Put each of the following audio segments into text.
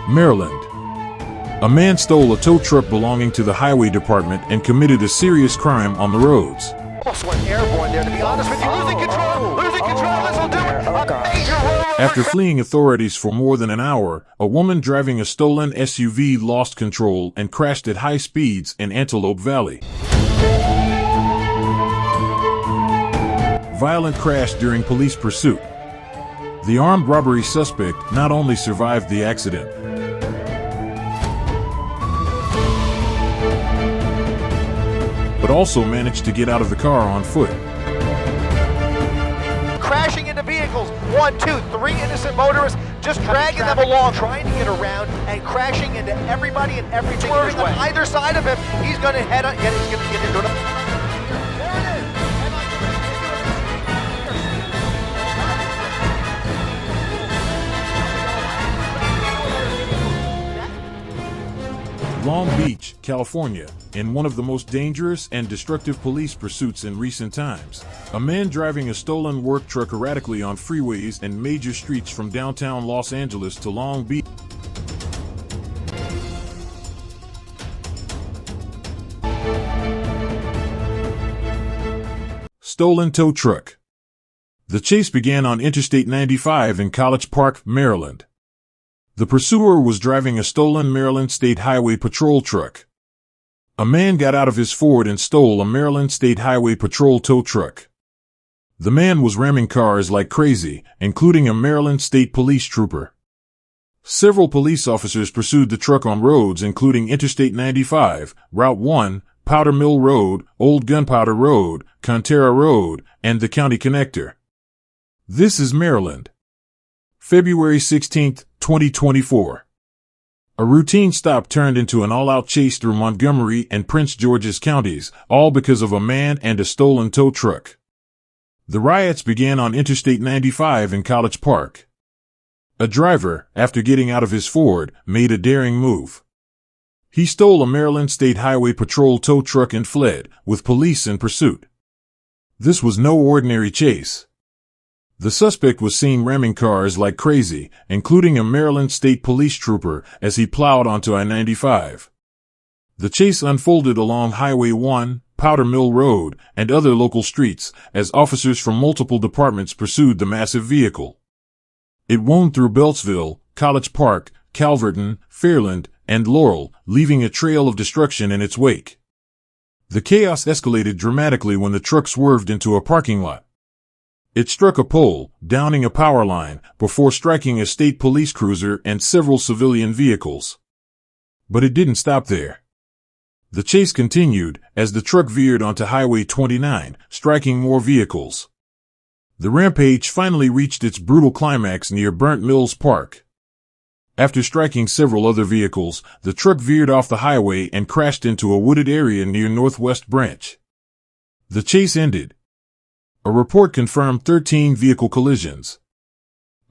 Maryland. A man stole a tow truck belonging to the highway department and committed a serious crime on the roads. Almost went airborne there, to be honest with you. Losing control, this will do it. A major roll. After fleeing authorities for more than an hour, a woman driving a stolen SUV lost control and crashed at high speeds in Antelope Valley. Violent crash during police pursuit. The armed robbery suspect not only survived the accident, but also managed to get out of the car on foot. Crashing into vehicles. 1, 2, 3 innocent motorists just dragging them along, trying to get around and crashing into everybody and everything in his way. On either side of him, he's going to head on. He's going to get into it. There it is. Long Beach, California, in one of the most dangerous and destructive police pursuits in recent times. A man driving a stolen work truck erratically on freeways and major streets from downtown Los Angeles to Long Beach. Stolen tow truck. The chase began on Interstate 95 in College Park, Maryland. The pursuer was driving a stolen Maryland State Highway Patrol truck. A man got out of his Ford and stole a Maryland State Highway Patrol tow truck. The man was ramming cars like crazy, including a Maryland State Police trooper. Several police officers pursued the truck on roads including Interstate 95, Route 1, Powder Mill Road, Old Gunpowder Road, Conterra Road, and the County Connector. This is Maryland. February 16, 2024. A routine stop turned into an all-out chase through Montgomery and Prince George's counties, all because of a man and a stolen tow truck. The riots began on Interstate 95 in College Park. A driver, after getting out of his Ford, made a daring move. He stole a Maryland State Highway Patrol tow truck and fled, with police in pursuit. This was no ordinary chase. The suspect was seen ramming cars like crazy, including a Maryland State Police trooper, as he plowed onto I-95. The chase unfolded along Highway 1, Powder Mill Road, and other local streets, as officers from multiple departments pursued the massive vehicle. It wound through Beltsville, College Park, Calverton, Fairland, and Laurel, leaving a trail of destruction in its wake. The chaos escalated dramatically when the truck swerved into a parking lot. It struck a pole, downing a power line, before striking a state police cruiser and several civilian vehicles. But it didn't stop there. The chase continued, as the truck veered onto Highway 29, striking more vehicles. The rampage finally reached its brutal climax near Burnt Mills Park. After striking several other vehicles, the truck veered off the highway and crashed into a wooded area near Northwest Branch. The chase ended. A report confirmed 13 vehicle collisions.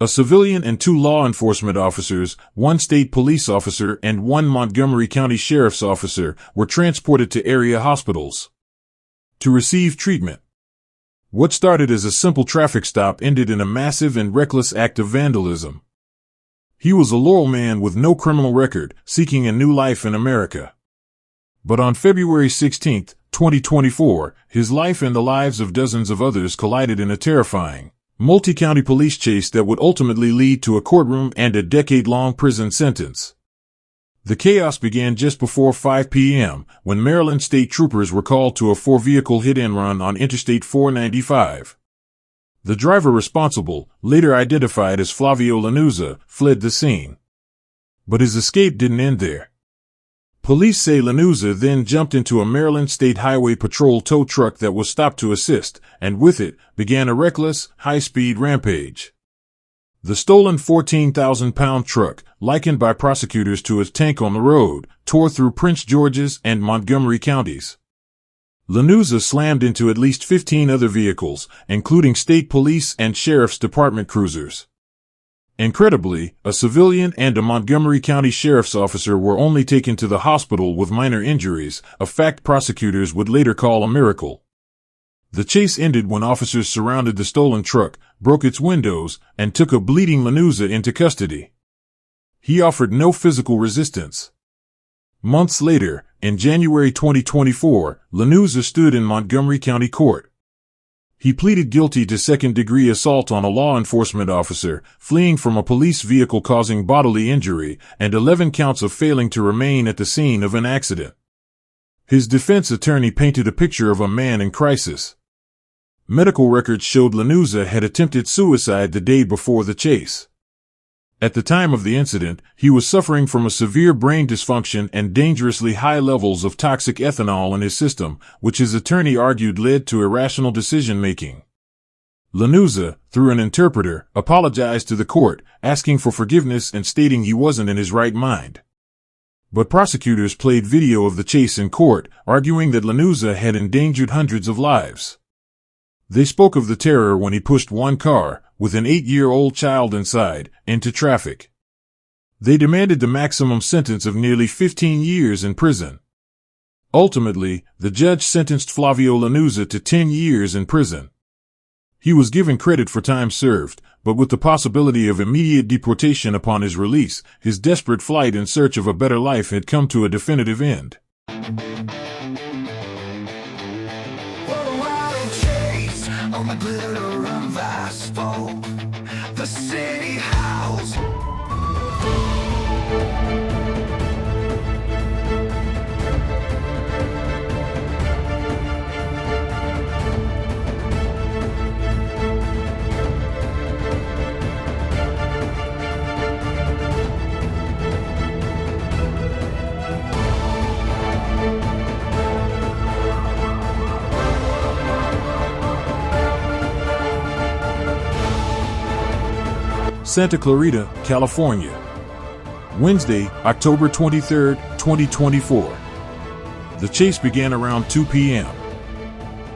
A civilian and 2 law enforcement officers, 1 state police officer and 1 Montgomery County Sheriff's officer were transported to area hospitals to receive treatment. What started as a simple traffic stop ended in a massive and reckless act of vandalism. He was a Laurel man with no criminal record, seeking a new life in America. But on February 16, 2024, his life and the lives of dozens of others collided in a terrifying, multi-county police chase that would ultimately lead to a courtroom and a decade-long prison sentence. The chaos began just before 5 p.m., when Maryland state troopers were called to a 4-vehicle hit-and-run on Interstate 495. The driver responsible, later identified as Flavio Lanuza, fled the scene. But his escape didn't end there. Police say Lanuza then jumped into a Maryland State Highway Patrol tow truck that was stopped to assist, and with it, began a reckless, high-speed rampage. The stolen 14,000-pound truck, likened by prosecutors to a tank on the road, tore through Prince George's and Montgomery counties. Lanuza slammed into at least 15 other vehicles, including state police and sheriff's department cruisers. Incredibly, a civilian and a Montgomery County Sheriff's officer were only taken to the hospital with minor injuries, a fact prosecutors would later call a miracle. The chase ended when officers surrounded the stolen truck, broke its windows, and took a bleeding Lanuza into custody. He offered no physical resistance. Months later, in January 2024, Lanuza stood in Montgomery County Court. He pleaded guilty to second-degree assault on a law enforcement officer, fleeing from a police vehicle causing bodily injury, and 11 counts of failing to remain at the scene of an accident. His defense attorney painted a picture of a man in crisis. Medical records showed Lanuza had attempted suicide the day before the chase. At the time of the incident, he was suffering from a severe brain dysfunction and dangerously high levels of toxic ethanol in his system, which his attorney argued led to irrational decision-making. Lanuza, through an interpreter, apologized to the court, asking for forgiveness and stating he wasn't in his right mind. But prosecutors played video of the chase in court, arguing that Lanuza had endangered hundreds of lives. They spoke of the terror when he pushed one car, with an 8-year-old child inside, into traffic. They demanded the maximum sentence of nearly 15 years in prison. Ultimately, the judge sentenced Flavio Lanuza to 10 years in prison. He was given credit for time served, but with the possibility of immediate deportation upon his release, his desperate flight in search of a better life had come to a definitive end. On the glitter of asphalt, the city howls. Santa Clarita, California. Wednesday, October 23, 2024. The chase began around 2 p.m.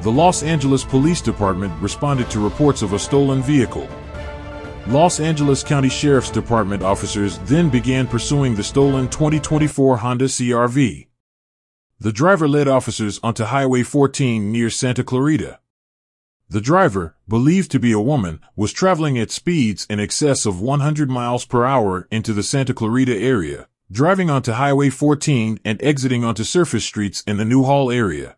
The Los Angeles Police Department responded to reports of a stolen vehicle. Los Angeles County Sheriff's Department officers then began pursuing the stolen 2024 Honda CR-V. The driver led officers onto Highway 14 near Santa Clarita. The driver, believed to be a woman, was traveling at speeds in excess of 100 miles per hour into the Santa Clarita area, driving onto Highway 14 and exiting onto surface streets in the Newhall area.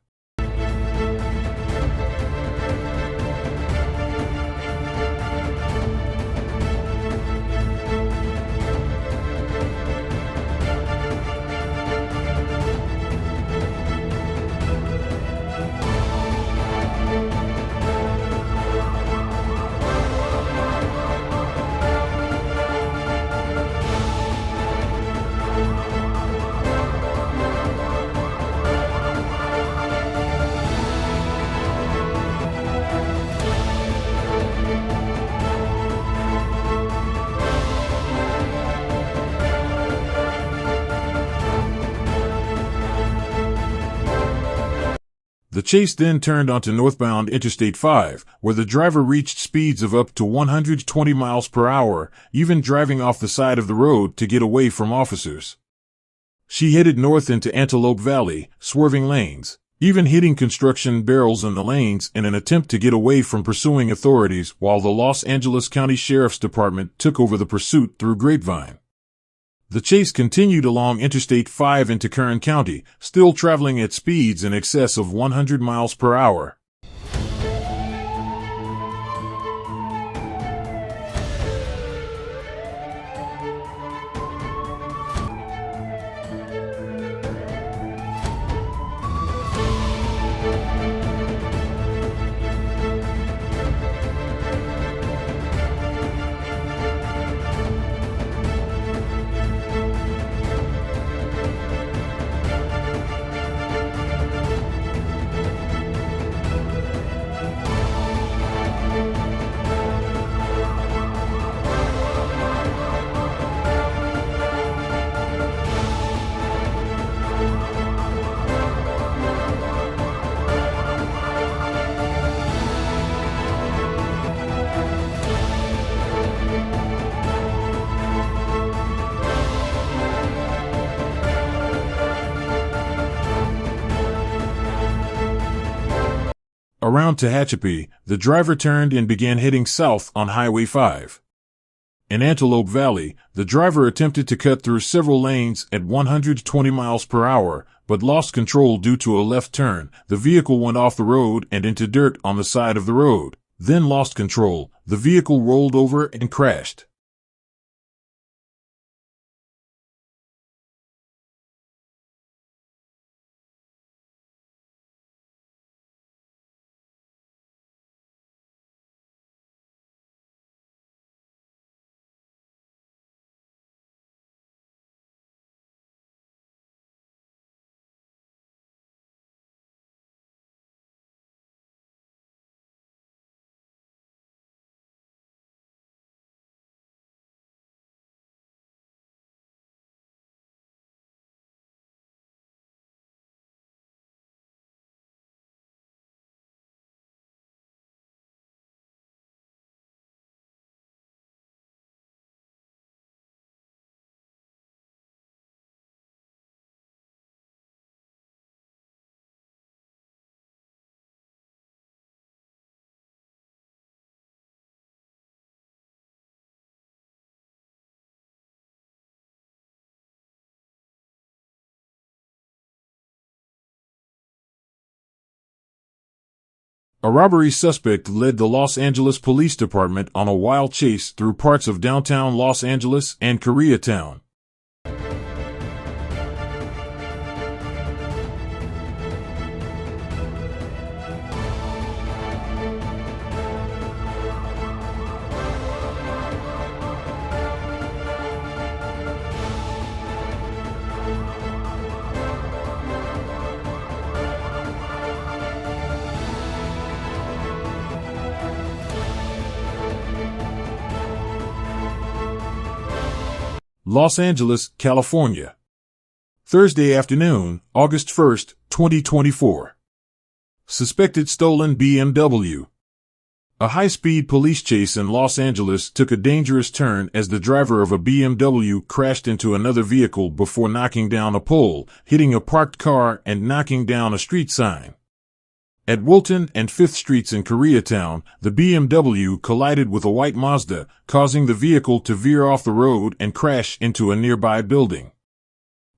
The chase then turned onto northbound Interstate 5, where the driver reached speeds of up to 120 miles per hour, even driving off the side of the road to get away from officers. She headed north into Antelope Valley, swerving lanes, even hitting construction barrels in the lanes in an attempt to get away from pursuing authorities, while the Los Angeles County Sheriff's Department took over the pursuit through Grapevine. The chase continued along Interstate 5 into Kern County, still traveling at speeds in excess of 100 miles per hour. Around Tehachapi, the driver turned and began heading south on Highway 5. In Antelope Valley, the driver attempted to cut through several lanes at 120 miles per hour, but lost control due to a left turn. The vehicle went off the road and into dirt on the side of the road, then lost control. The vehicle rolled over and crashed. A robbery suspect led the Los Angeles Police Department on a wild chase through parts of downtown Los Angeles and Koreatown. Los Angeles, California. Thursday afternoon, August 1, 2024. Suspected stolen BMW. A high-speed police chase in Los Angeles took a dangerous turn as the driver of a BMW crashed into another vehicle before knocking down a pole, hitting a parked car and knocking down a street sign. At Wilton and 5th Streets in Koreatown, the BMW collided with a white Mazda, causing the vehicle to veer off the road and crash into a nearby building.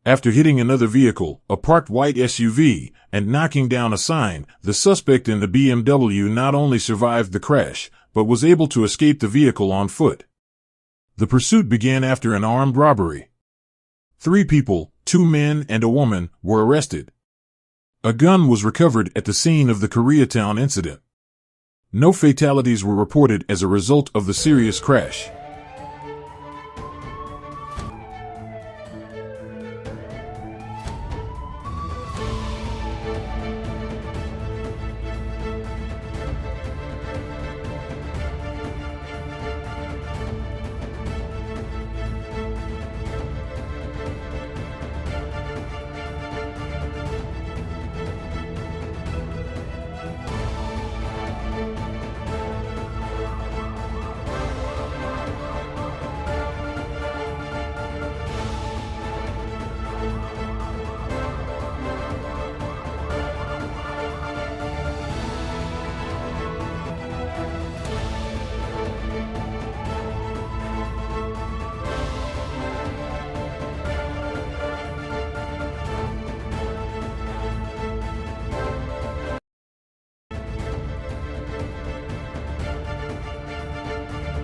After hitting another vehicle, a parked white SUV, and knocking down a sign, the suspect in the BMW not only survived the crash, but was able to escape the vehicle on foot. The pursuit began after an armed robbery. 3 people, 2 men and a woman, were arrested. A gun was recovered at the scene of the Koreatown incident. No fatalities were reported as a result of the serious crash.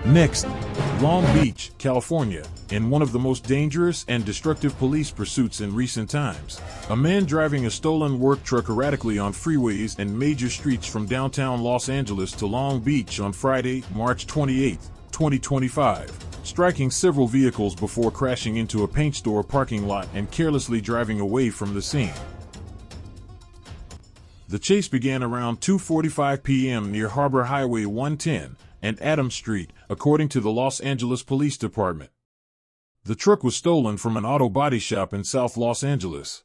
Next, Long Beach, California. In one of the most dangerous and destructive police pursuits in recent times, a man driving a stolen work truck erratically on freeways and major streets from downtown Los Angeles to Long Beach on Friday, March 28, 2025, striking several vehicles before crashing into a paint store parking lot and carelessly driving away from the scene. The chase began around 2:45 p.m. near Harbor Highway 110 and Adams Street, according to the Los Angeles Police Department. The truck was stolen from an auto body shop in South Los Angeles.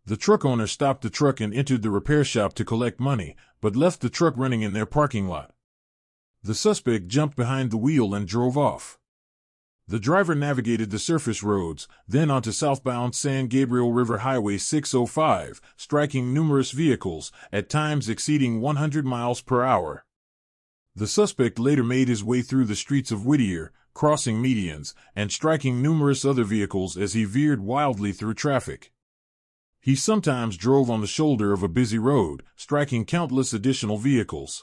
The truck owner stopped the truck and entered the repair shop to collect money, but left the truck running in their parking lot. The suspect jumped behind the wheel and drove off. The driver navigated the surface roads, then onto southbound San Gabriel River Highway 605, striking numerous vehicles, at times exceeding 100 miles per hour. The suspect later made his way through the streets of Whittier, crossing medians, and striking numerous other vehicles as he veered wildly through traffic. He sometimes drove on the shoulder of a busy road, striking countless additional vehicles.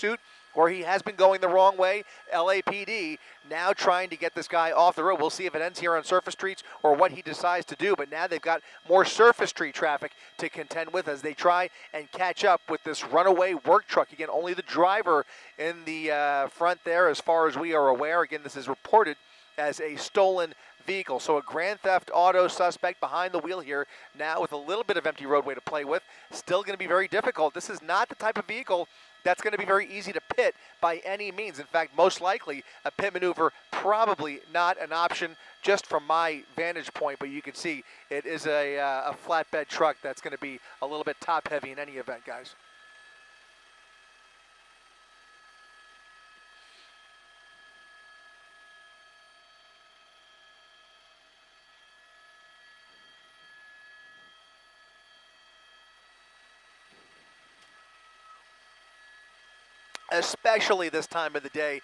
Or he has been going the wrong way. LAPD now trying to get this guy off the road. We'll see if it ends here on surface streets or what he decides to do. But now they've got more surface street traffic to contend with as they try and catch up with this runaway work truck. Again, only the driver in the front there as far as we are aware. Again, this is reported as a stolen vehicle. So a grand theft auto suspect behind the wheel here now with a little bit of empty roadway to play with. Still going to be very difficult. This is not the type of vehicle that's going to be very easy to pit by any means. In fact, most likely a pit maneuver probably not an option just from my vantage point, but you can see it is a flatbed truck that's going to be a little bit top heavy in any event, guys. Especially this time of the day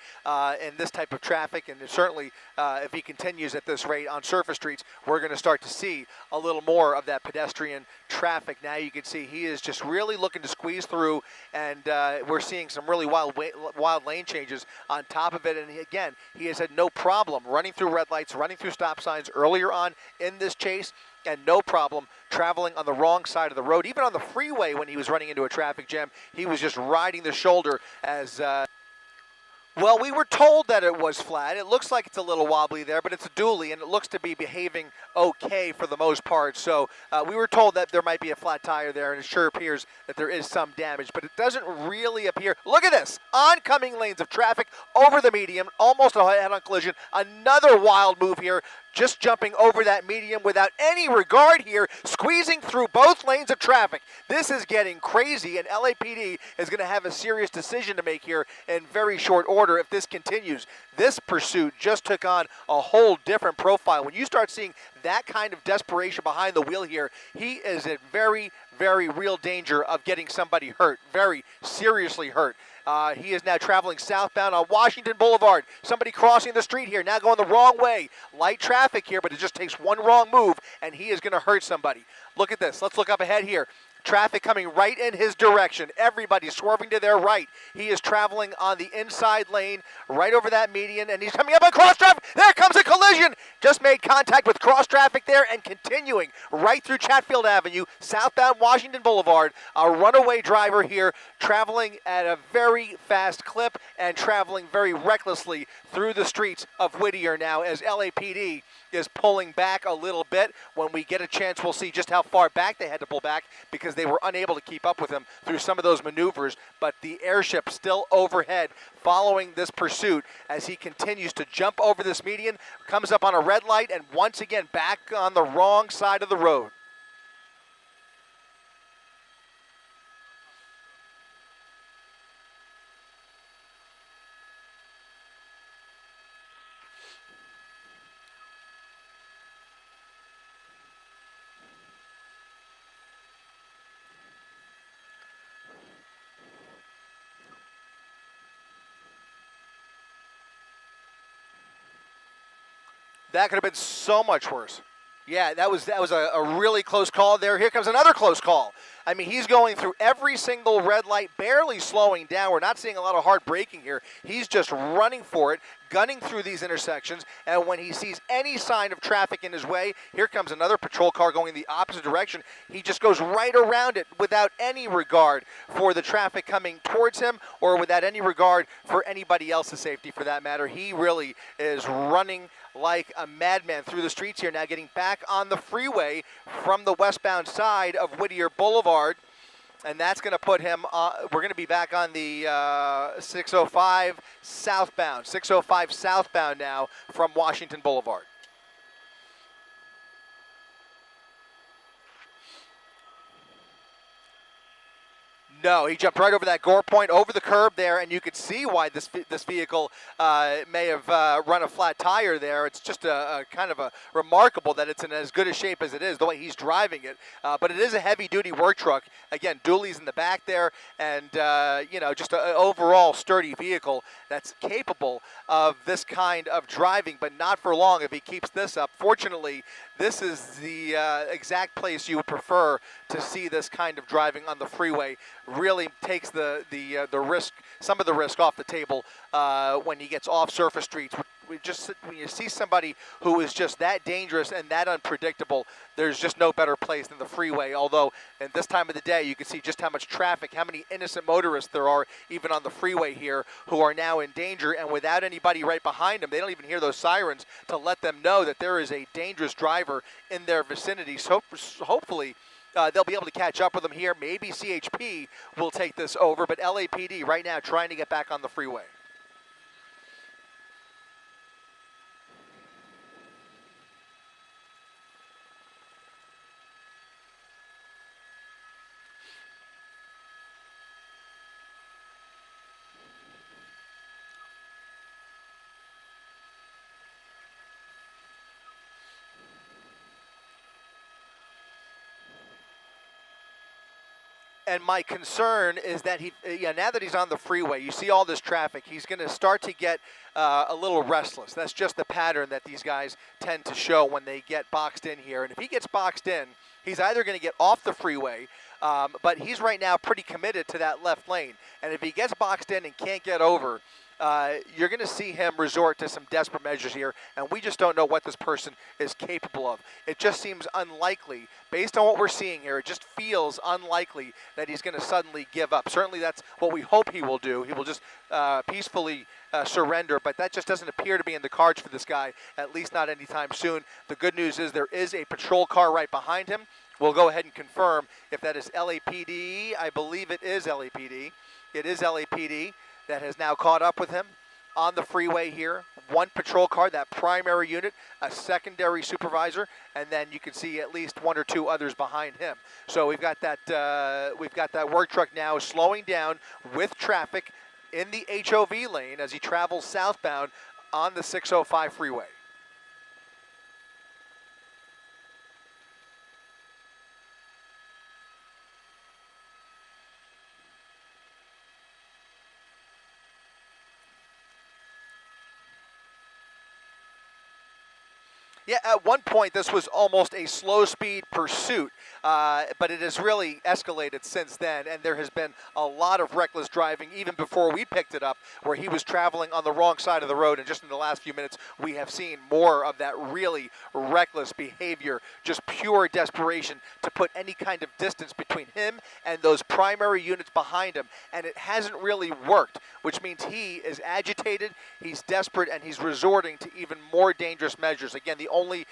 in this type of traffic, and certainly if he continues at this rate on surface streets, we're going to start to see a little more of that pedestrian traffic. Now you can see he is just really looking to squeeze through, and we're seeing some really wild lane changes on top of it. And again, he has had no problem running through red lights, running through stop signs earlier on in this chase, and no problem traveling on the wrong side of the road. Even on the freeway when he was running into a traffic jam, he was just riding the shoulder as... Well, we were told that it was flat. It looks like it's a little wobbly there, but it's a dually, and it looks to be behaving okay for the most part. So we were told that there might be a flat tire there, and it sure appears that there is some damage, but it doesn't really appear. Look at this. Oncoming lanes of traffic over the median, almost a head-on collision. Another wild move here, just jumping over that median without any regard here, squeezing through both lanes of traffic. This is getting crazy, and LAPD is going to have a serious decision to make here in very short order if this continues. This pursuit just took on a whole different profile. When you start seeing that kind of desperation behind the wheel here, he is in very, very real danger of getting somebody hurt, very seriously hurt. He is now traveling southbound on Washington Boulevard. Somebody crossing the street here, now going the wrong way. Light traffic here, but it just takes one wrong move, and he is going to hurt somebody. Look at this. Let's look up ahead here. Traffic coming right in his direction. Everybody swerving to their right. He is traveling on the inside lane, right over that median, and he's coming up on cross traffic. There comes a collision. Just made contact with cross traffic there and continuing right through Chatfield Avenue, southbound Washington Boulevard. A runaway driver here traveling at a very fast clip and traveling very recklessly through the streets of Whittier now as LAPD is pulling back a little bit. When we get a chance, we'll see just how far back they had to pull back because they were unable to keep up with him through some of those maneuvers. But the airship still overhead following this pursuit as he continues to jump over this median, comes up on a red light, and once again back on the wrong side of the road. That could have been so much worse. Yeah, that was a really close call there. Here comes another close call. I mean, he's going through every single red light, barely slowing down. We're not seeing a lot of hard braking here. He's just running for it, gunning through these intersections, and when he sees any sign of traffic in his way, here comes another patrol car going the opposite direction. He just goes right around it without any regard for the traffic coming towards him or without any regard for anybody else's safety for that matter. He really is running like a madman through the streets here, now getting back on the freeway from the westbound side of Whittier Boulevard. And that's going to put him, we're going to be back on the 605 southbound. 605 southbound now from Washington Boulevard. No, he jumped right over that gore point, over the curb there, and you could see why this vehicle may have run a flat tire there. It's just a kind of a remarkable that it's in as good a shape as it is, the way he's driving it. But it is a heavy-duty work truck. Again, dualies in the back there, and you know, just an overall sturdy vehicle that's capable of this kind of driving, but not for long if he keeps this up. Fortunately, this is the exact place you would prefer to see this kind of driving on the freeway. Really takes the risk, some of the risk off the table when he gets off surface streets. When you see somebody who is just that dangerous and that unpredictable, there's just no better place than the freeway. Although at this time of the day, you can see just how much traffic, how many innocent motorists there are even on the freeway here who are now in danger, and without anybody right behind them, they don't even hear those sirens to let them know that there is a dangerous driver in their vicinity. So hopefully they'll be able to catch up with them here. Maybe CHP will take this over, but LAPD right now trying to get back on the freeway. And my concern is that now that he's on the freeway, you see all this traffic, he's going to start to get a little restless. That's just the pattern that these guys tend to show when they get boxed in here. And if he gets boxed in, he's either going to get off the freeway, but he's right now pretty committed to that left lane. And if he gets boxed in and can't get over, you're going to see him resort to some desperate measures here, and we just don't know what this person is capable of. It just seems unlikely, based on what we're seeing here, it just feels unlikely that he's going to suddenly give up. Certainly that's what we hope he will do. He will just peacefully surrender, but that just doesn't appear to be in the cards for this guy, at least not anytime soon. The good news is there is a patrol car right behind him. We'll go ahead and confirm if that is LAPD. I believe it is LAPD. It is LAPD that has now caught up with him on the freeway here. One patrol car, that primary unit, a secondary supervisor, and then you can see at least one or two others behind him. So we've got that work truck now slowing down with traffic in the HOV lane as he travels southbound on the 605 freeway. Yeah, at one point this was almost a slow-speed pursuit, but it has really escalated since then, and there has been a lot of reckless driving even before we picked it up, where he was traveling on the wrong side of the road, and just in the last few minutes we have seen more of that really reckless behavior, just pure desperation to put any kind of distance between him and those primary units behind him, and it hasn't really worked, which means he is agitated, he's desperate, and he's resorting to even more dangerous measures. Again, the only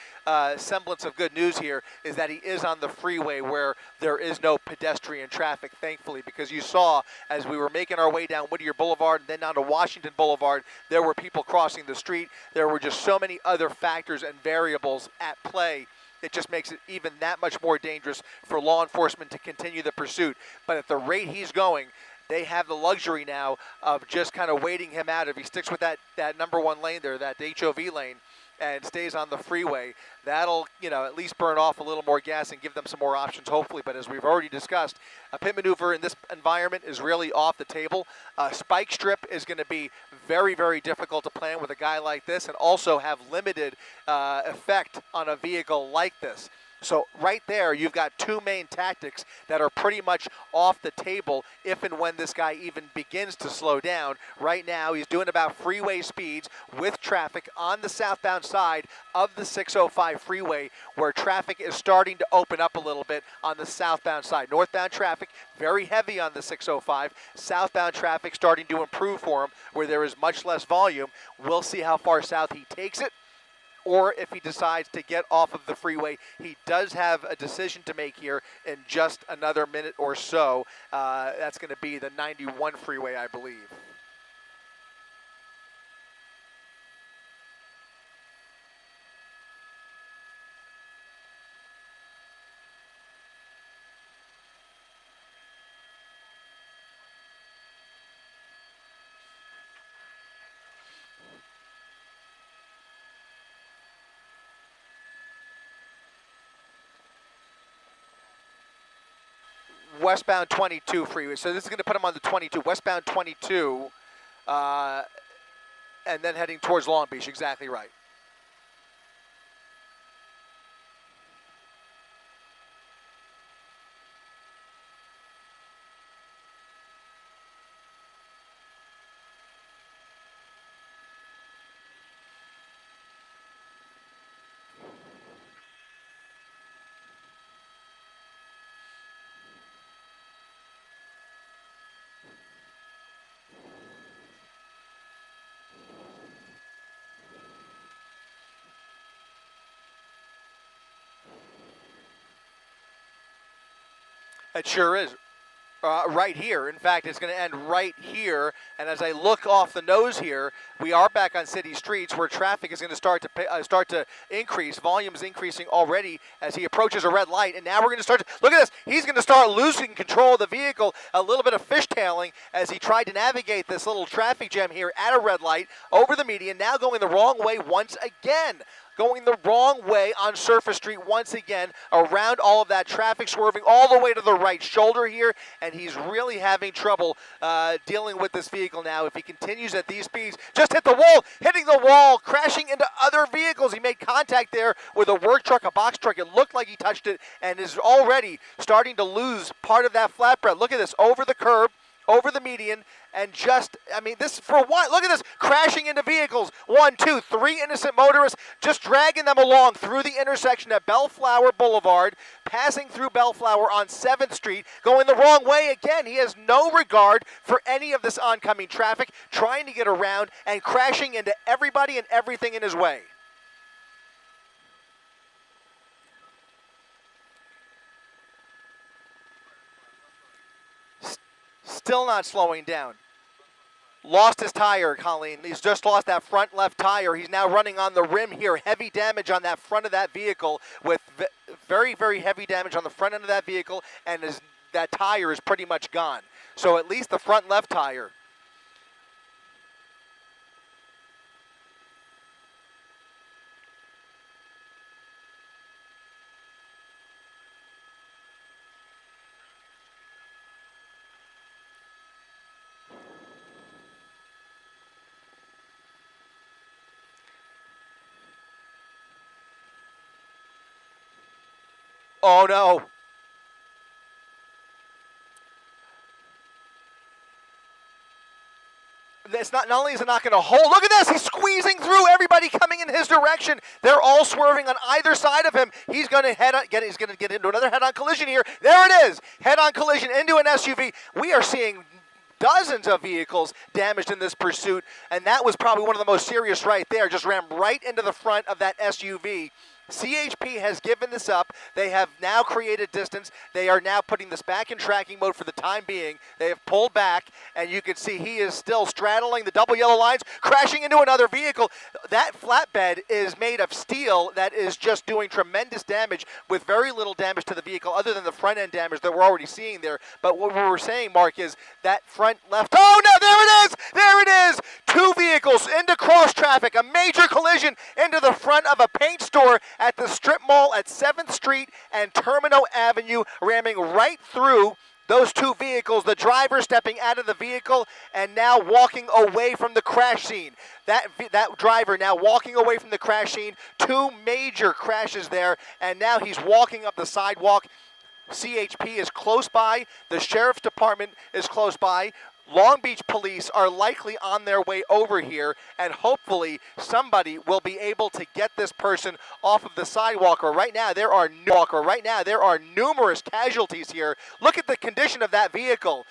semblance of good news here is that he is on the freeway where there is no pedestrian traffic, thankfully, because you saw as we were making our way down Whittier Boulevard and then down to Washington Boulevard, there were people crossing the street. There were just so many other factors and variables at play. It just makes it even that much more dangerous for law enforcement to continue the pursuit. But at the rate he's going, they have the luxury now of just kind of waiting him out. If he sticks with that number one lane there, that HOV lane, and stays on the freeway, that'll, at least burn off a little more gas and give them some more options, hopefully. But as we've already discussed, a pit maneuver in this environment is really off the table. A spike strip is going to be very, very difficult to plan with a guy like this, and also have limited effect on a vehicle like this. So right there, you've got two main tactics that are pretty much off the table if and when this guy even begins to slow down. Right now, he's doing about freeway speeds with traffic on the southbound side of the 605 freeway, where traffic is starting to open up a little bit on the southbound side. Northbound traffic, very heavy on the 605. Southbound traffic starting to improve for him, where there is much less volume. We'll see how far south he takes it, or if he decides to get off of the freeway. He does have a decision to make here in just another minute or so. That's going to be the 91 freeway, I believe. westbound 22 freeway. So this is going to put him on the 22, westbound 22, and then heading towards Long Beach. Exactly right. It sure is. Right here. In fact, it's going to end right here. And as I look off the nose here, we are back on city streets where traffic is going to start to increase. Volume's increasing already as he approaches a red light. And now we're going to start to, look at this. He's going to start losing control of the vehicle. A little bit of fishtailing as he tried to navigate this little traffic jam here at a red light over the median. Now going the wrong way once again. Going the wrong way on Surface Street once again, around all of that traffic, swerving all the way to the right shoulder here, and he's really having trouble dealing with this vehicle now. If he continues at these speeds, just hit the wall, hitting the wall, crashing into other vehicles. He made contact there with a work truck, a box truck. It looked like he touched it and is already starting to lose part of that flatbread. Look at this, over the curb, over the median, and just, I mean, this for what? Look at this, crashing into vehicles. 1, 2, 3 innocent motorists, just dragging them along through the intersection at Bellflower Boulevard, passing through Bellflower on 7th Street, going the wrong way again. He has no regard for any of this oncoming traffic, trying to get around and crashing into everybody and everything in his way. Still not slowing down. Lost his tire, Colleen. He's just lost that front left tire. He's now running on the rim here. Heavy damage on that front of that vehicle, with very, very heavy damage on the front end of that vehicle, and that tire is pretty much gone. So at least the front left tire. Oh no. It's not only is it not going to hold, look at this, he's squeezing through everybody coming in his direction. They're all swerving on either side of him. He's going to he's going to get into another head-on collision here. There it is, head-on collision into an SUV. We are seeing dozens of vehicles damaged in this pursuit, and that was probably one of the most serious right there. Just ran right into the front of that SUV. CHP has given this up. They have now created distance. They are now putting this back in tracking mode for the time being. They have pulled back, and you can see he is still straddling the double yellow lines, crashing into another vehicle. That flatbed is made of steel that is just doing tremendous damage with very little damage to the vehicle other than the front end damage that we're already seeing there. But what we were saying, Mark, is that front left, oh no, there it is! There it is! 2 vehicles into cross traffic, a major collision into the front of a paint store at the strip mall at 7th Street and Terminal Avenue, ramming right through those 2 vehicles, the driver stepping out of the vehicle and now walking away from the crash scene. That driver now walking away from the crash scene, 2 major crashes there, and now he's walking up the sidewalk. CHP is close by, the Sheriff's Department is close by. Long Beach police are likely on their way over here, and hopefully somebody will be able to get this person off of the sidewalk. Right now there are numerous casualties here. Look at the condition of that vehicle.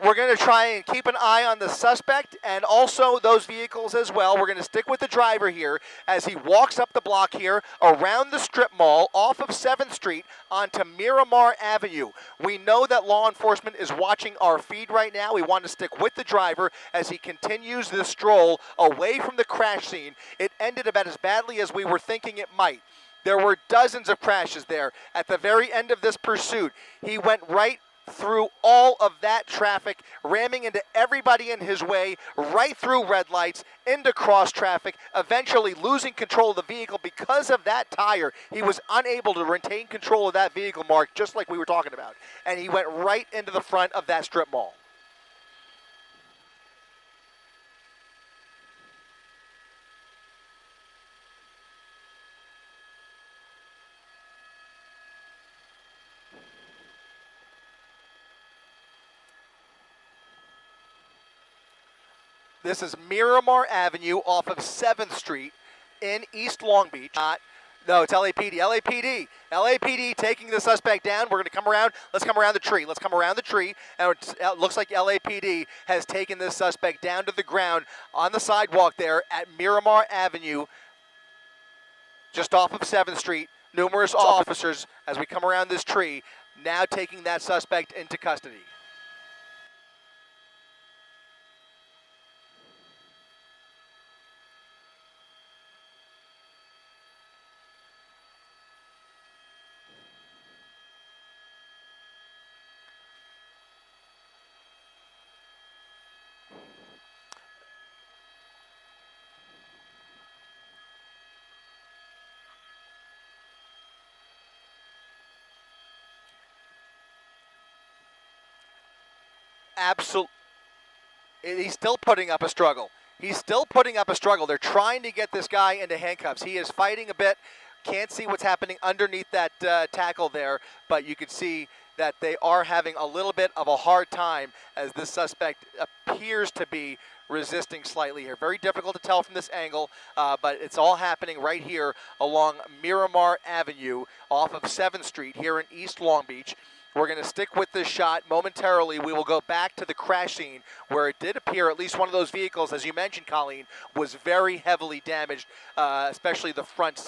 We're going to try and keep an eye on the suspect and also those vehicles as well. We're going to stick with the driver here as he walks up the block here around the strip mall off of 7th Street onto Miramar Avenue. We know that law enforcement is watching our feed right now. We want to stick with the driver as he continues this stroll away from the crash scene. It ended about as badly as we were thinking it might. There were dozens of crashes there at the very end of this pursuit. He went right through all of that traffic, ramming into everybody in his way, right through red lights, into cross traffic, eventually losing control of the vehicle because of that tire. He was unable to retain control of that vehicle, Mark, just like we were talking about. And he went right into the front of that strip mall. This is Miramar Avenue off of 7th Street in East Long Beach. No, it's LAPD. LAPD. LAPD taking the suspect down. We're going to come around. Let's come around the tree. Let's come around the tree. And it looks like LAPD has taken this suspect down to the ground on the sidewalk there at Miramar Avenue, just off of 7th Street. Numerous officers, as we come around this tree, now taking that suspect into custody. Absolutely. He's still putting up a struggle. He's still putting up a struggle. They're trying to get this guy into handcuffs. He is fighting a bit. Can't see what's happening underneath that tackle there, but you can see that they are having a little bit of a hard time as this suspect appears to be resisting slightly here. Very difficult to tell from this angle, but it's all happening right here along Miramar Avenue off of 7th Street here in East Long Beach. We're going to stick with this shot momentarily. We will go back to the crash scene where it did appear at least one of those vehicles, as you mentioned, Colleen, was very heavily damaged, especially the front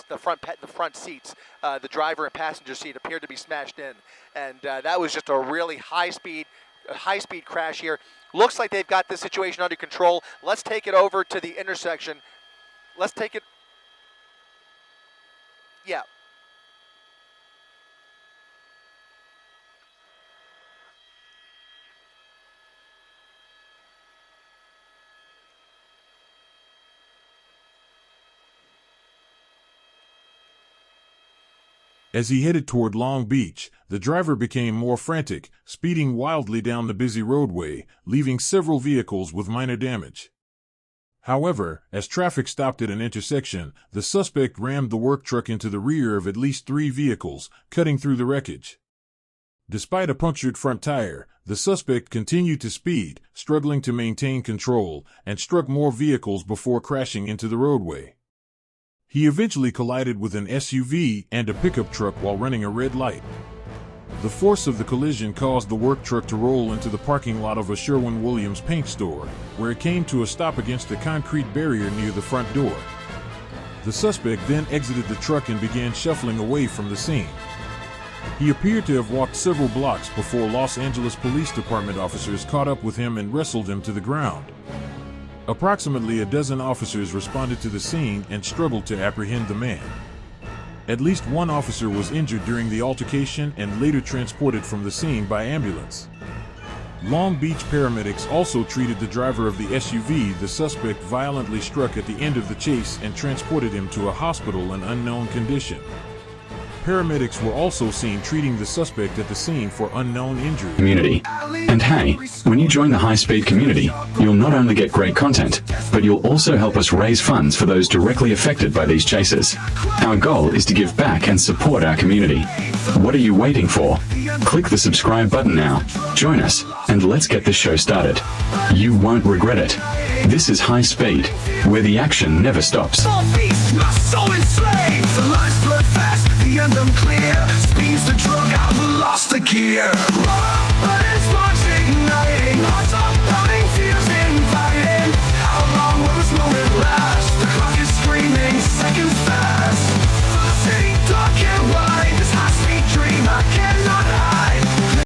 seats. The driver and passenger seat appeared to be smashed in, and that was just a really high-speed crash here. Looks like they've got this situation under control. Let's take it over to the intersection. Let's take it. Yeah. As he headed toward Long Beach, the driver became more frantic, speeding wildly down the busy roadway, leaving several vehicles with minor damage. However, as traffic stopped at an intersection, the suspect rammed the work truck into the rear of at least 3 vehicles, cutting through the wreckage. Despite a punctured front tire, the suspect continued to speed, struggling to maintain control, and struck more vehicles before crashing into the roadway. He eventually collided with an SUV and a pickup truck while running a red light. The force of the collision caused the work truck to roll into the parking lot of a Sherwin-Williams paint store, where it came to a stop against a concrete barrier near the front door. The suspect then exited the truck and began shuffling away from the scene. He appeared to have walked several blocks before Los Angeles Police Department officers caught up with him and wrestled him to the ground. Approximately a dozen officers responded to the scene and struggled to apprehend the man. At least one officer was injured during the altercation and later transported from the scene by ambulance. Long Beach paramedics also treated the driver of the SUV the suspect violently struck at the end of the chase and transported him to a hospital in unknown condition. Paramedics were also seen treating the suspect at the scene for unknown injury. Community. And hey, when you join the high-speed community, you'll not only get great content, but you'll also help us raise funds for those directly affected by these chases. Our goal is to give back and support our community. What are you waiting for? Click the subscribe button now, join us, and let's get this show started. You won't regret it. This is High Speed, where the action never stops. The end unclear, speed's the drug, I've lost the gear.